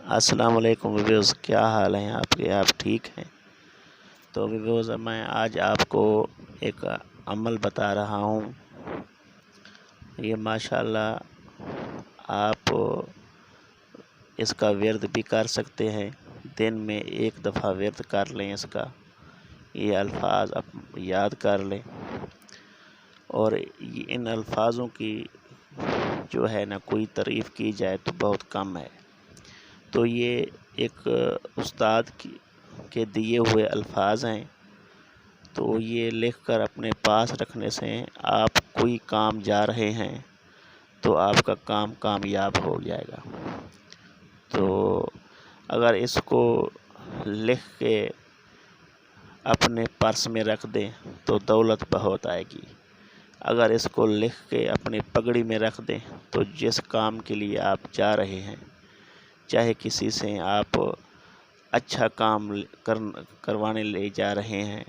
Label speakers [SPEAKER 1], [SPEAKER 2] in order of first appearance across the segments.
[SPEAKER 1] السلام علیکم ویوز، کیا حال ہیں آپ کے؟ آپ ٹھیک ہیں؟ تو ویوز، میں آج آپ کو ایک عمل بتا رہا ہوں۔ یہ ماشاءاللہ آپ اس کا ورد بھی کر سکتے ہیں، دن میں 1 دفعہ ورد کر لیں اس کا، یہ الفاظ یاد کر لیں، اور ان الفاظوں کی جو ہے نا کوئی تعریف کی جائے تو بہت کم ہے۔ تو یہ ایک استاد کے دیے ہوئے الفاظ ہیں، تو یہ لکھ کر اپنے پاس رکھنے سے آپ کوئی کام جا رہے ہیں تو آپ کا کام کامیاب ہو جائے گا۔ تو اگر اس کو لکھ کے اپنے پرس میں رکھ دیں تو دولت بہت آئے گی۔ اگر اس کو لکھ کے اپنی پگڑی میں رکھ دیں تو جس کام کے لیے آپ جا رہے ہیں، چاہے کسی سے آپ اچھا کام کروانے لے جا رہے ہیں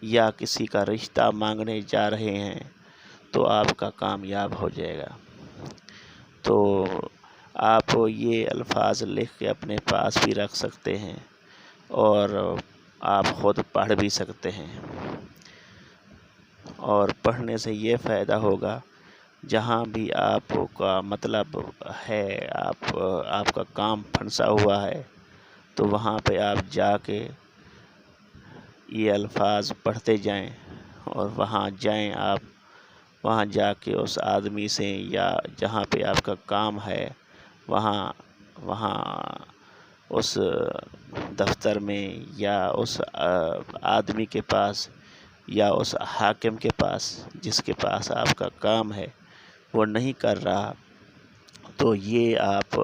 [SPEAKER 1] یا کسی کا رشتہ مانگنے جا رہے ہیں، تو آپ کا کامیاب ہو جائے گا۔ تو آپ یہ الفاظ لکھ کے اپنے پاس بھی رکھ سکتے ہیں اور آپ خود پڑھ بھی سکتے ہیں، اور پڑھنے سے یہ فائدہ ہوگا، جہاں بھی آپ کا مطلب ہے، آپ کا کام پھنسا ہوا ہے، تو وہاں پہ آپ جا کے یہ الفاظ پڑھتے جائیں، اور وہاں جائیں آپ، وہاں جا کے اس آدمی سے یا جہاں پہ آپ کا کام ہے وہاں اس دفتر میں یا اس آدمی کے پاس یا اس حاکم کے پاس جس کے پاس آپ کا کام ہے وہ نہیں کر رہا، تو یہ آپ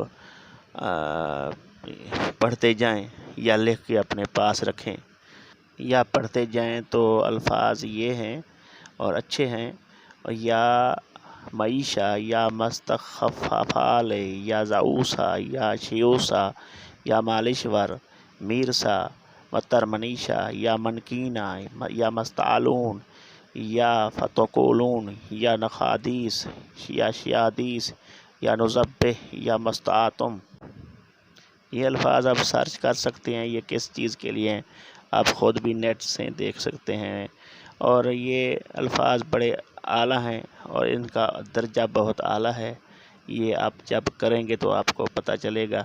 [SPEAKER 1] پڑھتے جائیں یا لکھ کے اپنے پاس رکھیں یا پڑھتے جائیں۔ تو الفاظ یہ ہیں اور اچھے ہیں: یا معیشہ، یا مستخفافال، یا زعوسا، یا شیوسا، یا مالشور، میرسا، مترمنیشا، یا منکینا، یا مستعلون، یا فتقولون، یا نخادیس، یا شیادیس، یا نزبہ، یا مستعتم۔ یہ الفاظ آپ سرچ کر سکتے ہیں، یہ کس چیز کے لیے ہیں، آپ خود بھی نیٹ سے دیکھ سکتے ہیں، اور یہ الفاظ بڑے اعلیٰ ہیں اور ان کا درجہ بہت اعلیٰ ہے۔ یہ آپ جب کریں گے تو آپ کو پتہ چلے گا،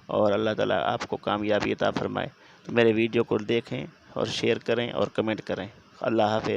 [SPEAKER 1] اور اللہ تعالیٰ آپ کو کامیابی عطا فرمائے۔ تو میرے ویڈیو کو دیکھیں اور شیئر کریں اور کمنٹ کریں۔ اللہ حافظ۔